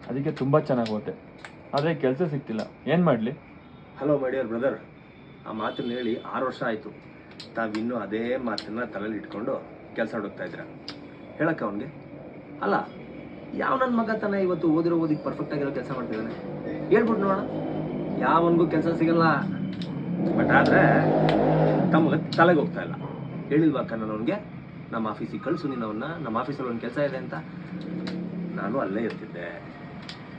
ಅದಕ್ಕೆ ತುಂಬ ಚೆನ್ನಾಗಿ ಓದ್ತೆ. ಆದರೆ ಕೆಲಸ ಸಿಗ್ತಿಲ್ಲ, ಏನು ಮಾಡಲಿ? ಹಲೋ ಮೈ ಡಿಯರ್ ಬ್ರದರ್, ಆ ಮಾತನ್ನು ಹೇಳಿ 6 ವರ್ಷ ಆಯಿತು. ತಾವಿನ್ನೂ ಅದೇ ಮಾತನ್ನು ತಲೆಯಲ್ಲಿ ಇಟ್ಕೊಂಡು ಕೆಲಸ ಹುಡುಕ್ತಾ ಇದ್ದೀರ. ಹೇಳಕ್ಕೆ ಅವನಿಗೆ ಅಲ್ಲ, ಯಾವ ನನ್ನ ಮಗ ತಾನೆ ಇವತ್ತು ಓದಿಗೆ ಪರ್ಫೆಕ್ಟ್ ಆಗಿರೋ ಕೆಲಸ ಮಾಡ್ತಿದ್ದಾನೆ ಹೇಳ್ಬಿಟ್ಟು ನೋಡೋಣ. ಯಾವನಿಗೂ ಕೆಲಸ ಸಿಗಲ್ಲ. ಬಟ್ ಆದರೆ ತಮಗೆ ತಲೆಗೆ ಹೋಗ್ತಾ ಇಲ್ಲ. ಹೇಳಿಲ್ವಾ ನಾನು ಅವನಿಗೆ, ನಮ್ಮ ಆಫೀಸಿಗೆ ಕಳಿಸು ನಿನ್ನವನ್ನ, ನಮ್ಮ ಆಫೀಸಲ್ಲಿ ಒಂದು ಕೆಲಸ ಇದೆ ಅಂತ. ನಾನು ಅಲ್ಲೇ ಇರ್ತಿದ್ದೆ.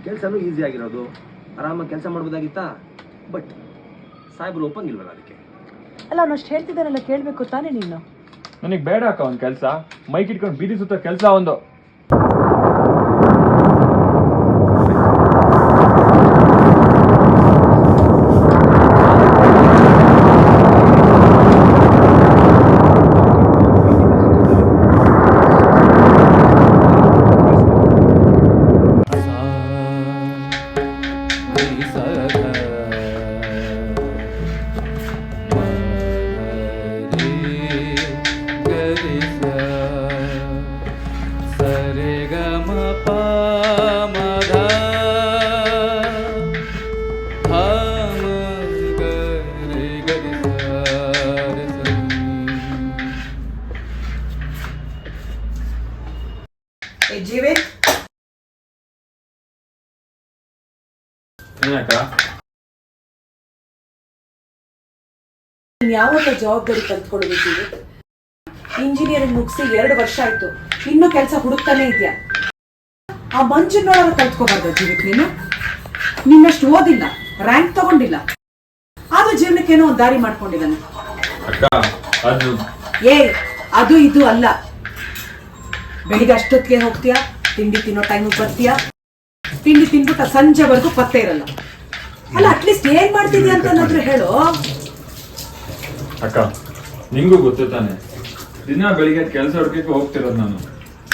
ಕೆಲಸನೂ ಈಸಿ ಆಗಿರೋದು, ಆರಾಮಾಗಿ ಕೆಲಸ ಮಾಡ್ಬೋದಾಗಿತ್ತಾ. ಬಟ್ ಸಾಹೇಬ್ರು ಒಪ್ಪಂಗಿಲ್ವಲ್ಲ ಅದಕ್ಕೆ. ಅಲ್ಲ ಅವನು ಅಷ್ಟು ಹೇಳ್ತಿದ್ದಾನಲ್ಲ, ಕೇಳಬೇಕು ತಾನೇ ನೀನು. ನನಗೆ ಬೇಡ ಅಕ್ಕ ಒಂದು ಕೆಲಸ. ಮೈಕ್ ಇಟ್ಕೊಂಡು ಬೀದಿ ಸುತ್ತ ಕೆಲಸ ಒಂದು. ಜೀವಿತ್, ಯಾವತ್ತ ಜವಾಬ್ದಾರಿ ಕಲ್ತ್ಕೊಳ್ಳೋದು ಜೀವಿತ್? ಇಂಜಿನಿಯರಿಂಗ್ ಮುಗಿಸಿ 2 ವರ್ಷ ಆಯ್ತು, ಇನ್ನೂ ಕೆಲಸ ಹುಡುಕ್ತಾನೆ ಇದೆಯಾ? ಆ ಮಂಜುನೊಳಗೆ ಕಲ್ತ್ಕೋಬಾರ್ದು ಜೀವಿತ್? ನಿನ್ನಷ್ಟು ಓದಿಲ್ಲ, ರ್ಯಾಂಕ್ ತಗೊಂಡಿಲ್ಲ, ಆದ್ರೂ ಜೀವನಕ್ಕೇನೋ ಒಂದು ದಾರಿ ಮಾಡ್ಕೊಂಡಿದ್ದಾನೆ. ಅದು ಇದು ಅಲ್ಲ. ಬೆಳಿಗ್ಗೆ ಅಷ್ಟೊತ್ತಿಗೆ ಹೋಗ್ತೀಯಾ, ತಿಂಡಿ ತಿನ್ನೋ ಟೈಮಿಗೆ ಬರ್ತೀಯಾ, ತಿಂಡಿ ತಿನ್ಬಿಟ್ಟ ಸಂಜೆವರೆಗೂ ಪತ್ತೆ ಇರಲ್ಲ. ಅಲ್ಲ, ಅಟ್ಲೀಸ್ಟ್ ಏನ್ ಮಾಡ್ತಿದ್ಯಾ ಅಂತ ಹೇಳು. ಅಕ್ಕ, ನಿಂಗೂ ಗೊತ್ತು ತಾನೆ, ದಿನ ಬೆಳಿಗ್ಗೆ ಕೆಲಸ ಹುಡುಕಕ್ಕೆ ಹೋಗ್ತಿರೋದು ನಾನು.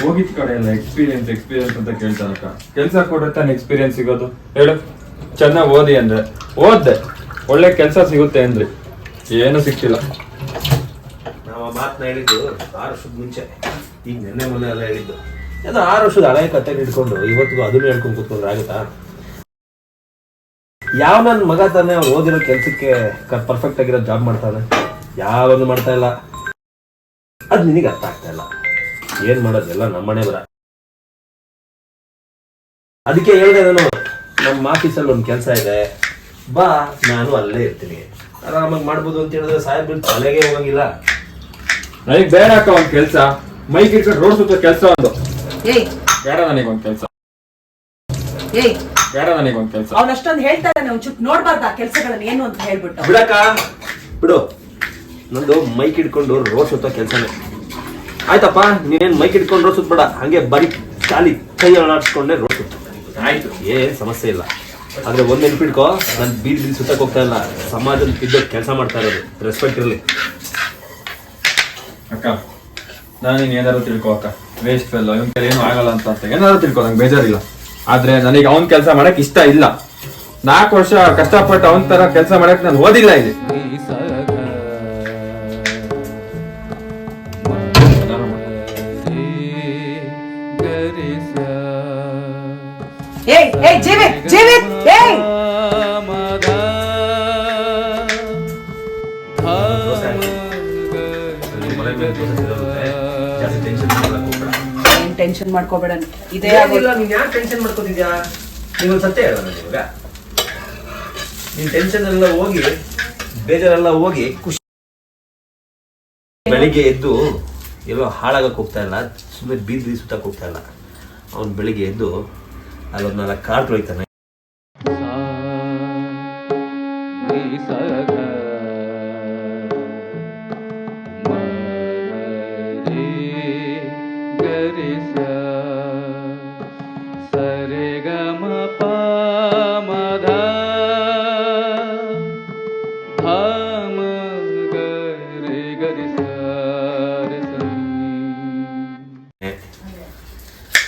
ಹೋಗಿದ್ ಕಡೆ ಎಲ್ಲ ಎಕ್ಸ್ಪೀರಿಯನ್ಸ್ ಅಂತ ಕೇಳ್ತಾರಕ್ಕ. ಕೆಲಸ ಕೊಡ್ರೆ ತಾನೆ ಎಕ್ಸ್ಪೀರಿಯನ್ಸ್ ಸಿಗೋದು? ಹೇಳು. ಚೆನ್ನಾಗಿ ಓದಿ ಅಂದ್ರೆ ಓದ್ದೆ, ಒಳ್ಳೆ ಕೆಲಸ ಸಿಗುತ್ತೆ ಅಂದ್ರಿ, ಏನು ಸಿಕ್ತಿಲ್ಲ. ನಾವು ಮಾತನ್ನ ಹೇಳಿದ್ದು 6 ವರ್ಷದ ಮುಂಚೆ, ಈಗ ನೆನ್ನೆ ಮೊನ್ನೆ ಎಲ್ಲ ಹೇಳಿದ್ದು. ಅದು 6 ವರ್ಷದ ಹಳೆ ಕತೆ ಹಿಡ್ಕೊಂಡು ಇವತ್ತಿಗೂ ಅದನ್ನು ಹೇಳ್ಕೊಂಡು ಕೂತ್ಕೊಂಡ್ರೆ ಆಗುತ್ತಾ? ಯಾವ ನನ್ನ ಮಗ ತಾನೆ ಅವ್ರು ಓದಿರೋ ಕೆಲಸಕ್ಕೆ ಪರ್ಫೆಕ್ಟ್ ಆಗಿರೋ ಜಾಬ್ ಮಾಡ್ತಾನೆ? ಯಾವನ್ನು ಮಾಡ್ತಾ ಇಲ್ಲ. ಅದು ನಿನಗೆ ಅರ್ಥ ಆಗ್ತಾ ಇಲ್ಲ. ಏನ್ ಮಾಡೋದೆಲ್ಲ ನಮ್ಮನೆ ಬರ. ಅದಕ್ಕೆ ಹೇಳಿದೆ ನಾನು, ನಮ್ಮ ಆಫೀಸಲ್ಲಿ ಒಂದು ಕೆಲಸ ಇದೆ, ಬಾ, ನಾನು ಅಲ್ಲೇ ಇರ್ತೀನಿ, ಆರಾಮಾಗಿ ಮಾಡ್ಬೋದು ಅಂತ ಹೇಳಿದ್ರೆ ಸಾಹೇಬ್ ತಲೆಗೆ ಹೋಗಂಗಿಲ್ಲ. ನನಗೆ ಬೇಡ ಅಕ್ಕ ಒಂದು ಕೆಲಸ. ಮೈಕ್ ಇಟ್ಕೊಂಡು ರೋಡ್ ಸುತ್ತ ಕೆಲಸ ಒಂದು. ಬೇಡ ನನಗೊಂದು ಕೆಲಸ. ಬೇಡ ನನಗೊಂದು ಕೆಲಸ. ಅವನಷ್ಟೊಂದು ಹೇಳ್ತಾ ಇದ್ದಾನೆ, ಒಂದು ಚುಪ್ ನೋಡ್ಬಾರ್ದ ಕೆಲಸಗಳನ್ನ ಏನು ಅಂತ ಹೇಳ್ಬಿಟ್ಟು. ಬಿಡಕ್ಕ, ಬಿಡು. ನಂದು ಮೈಕ್ ಇಟ್ಕೊಂಡು ರೋಡ್ ಸುತ್ತೋ ಕೆಲಸನೇ. ಆಯ್ತಪ್ಪ, ನೀನೇನು ಮೈಕ್ ಇಟ್ಕೊಂಡು ರೋಡ್ ಸುತ್ತಬೇಡ, ಹಂಗೆ ಬರೀ ಖಾಲಿ ಕೈ ಅಳಾಡ್ಸ್ಕೊಂಡೆ ರೋಡ್ ಸುತ್ತ. ಆಯ್ತು, ಏನ್ ಸಮಸ್ಯೆ ಇಲ್ಲ. ಆದ್ರೆ ಒಂದ್ ನೆನ್ಪಿಡ್ಕೋ, ನಾನು ಬೀದಿ ಸುತ್ತಕ್ಕೆ ಹೋಗ್ತಾ ಇಲ್ಲ, ಸಮಾಜದ ಬಿದ್ದು ಕೆಲಸ ಮಾಡ್ತಾ ಇರೋದು. ರೆಸ್ಪೆಕ್ಟ್ ಇರಲಿ. ಅಕ್ಕ, ನಾನು ಏನಾದ್ರು ತಿಳ್ಕೊ ಅಕ್ಕ. ವೇಸ್ಟ್ ಫೆಲ್, ಇವನ್ ಕೈಲಿ ಏನು ಆಗಲ್ಲ ಅಂತ ಏನಾದ್ರು ತಿಳ್ಕೊ, ನಂಗೆ ಬೇಜಾರಿಲ್ಲ. ಆದ್ರೆ ನನಗೆ ಅವನ್ ಕೆಲಸ ಮಾಡಕ್ ಇಷ್ಟ ಇಲ್ಲ. 4 ವರ್ಷ ಕಷ್ಟಪಟ್ಟು ಅವನ್ ತರ ಕೆಲಸ ಮಾಡಕ್ ನಾನು ಓದಿಲ್ಲ ಇಲ್ಲಿ. ಟೆನ್ಷನ್ ಮಾಡ್ಕೋಬೇಡ. ಇದೇ ನೀನ್ ಯಾಕೆ ಟೆನ್ಷನ್ ಮಾಡ್ಕೋತಿದ್ಯಾ? ನೀವೊಂದು ಸತ್ಯ ಹೇಳ ಇವಾಗ. ನೀನ್ ಟೆನ್ಷನ್ ಎಲ್ಲ ಹೋಗಿ, ಬೇಜಾರೆಲ್ಲ ಹೋಗಿ, ಖುಷಿ. ಬೆಳಿಗ್ಗೆ ಎದ್ದು ಎಲ್ಲೋ ಹಾಳಾಗಕ್ಕೆ ಹೋಗ್ತಾ ಇಲ್ಲ, ಸುಮ್ಮನೆ ಬೀದಿ ಸುತ್ತಕ್ಕೆ ಹೋಗ್ತಾ ಇಲ್ಲ. ಅವ್ನು ಬೆಳಿಗ್ಗೆ ಎದ್ದು ಅಲ್ಲೊಂದು 4 ಕಾರ್ ತೊಳಿತಾನೆ.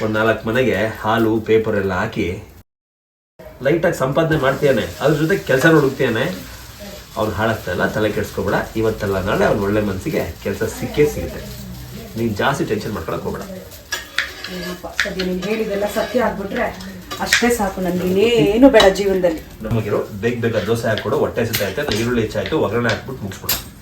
ಒಂದು 4 ಮನೆಗೆ ಹಾಲು ಪೇಪರ್ ಎಲ್ಲ ಹಾಕಿ ಲೈಟಾಗಿ ಸಂಪಾದನೆ ಮಾಡ್ತೀಯಾನೆ, ಅದ್ರ ಜೊತೆ ಕೆಲಸ ಹುಡುಕ್ತೀಯಾನೆ. ಅವ್ನು ಹಾಳಾಗ್ತಾ ಇಲ್ಲ, ತಲೆ ಕೆಡಿಸ್ಕೊಬೇಡ. ಇವತ್ತೆಲ್ಲ ನಾಳೆ ಅವ್ನು ಒಳ್ಳೆ ಮನಸ್ಸಿಗೆ ಕೆಲಸ ಸಿಕ್ಕೇ ಸಿಗುತ್ತೆ. ನೀನು ಜಾಸ್ತಿ ಟೆನ್ಷನ್ ಮಾಡ್ಕೊಳಕ್ ಹೋಗ್ಬೇಡ. ನೀನು ಹೇಳಿದೆಲ್ಲ ಸತ್ಯ ಆಗ್ಬಿಟ್ರೆ ಅಷ್ಟೇ ಸಾಕು, ನನ್ಗೆ ಇನ್ನೇನು ಬೇಡ ಜೀವನದಲ್ಲಿ. ನಮಗಿರೋ ಬೇಗ ದೋಸೆ ಹಾಕೊಡು, ಹೊಟ್ಟೆ ಹಸಿತಾ ಐತೆ, ಈರುಳ್ಳಿ ಹೆಚ್ಚಾಯ್ತು, ಒಗ್ಗರಣೆ ಹಾಕ್ಬಿಟ್ಟು ಮುಗಿಸ್ಬಿಡು.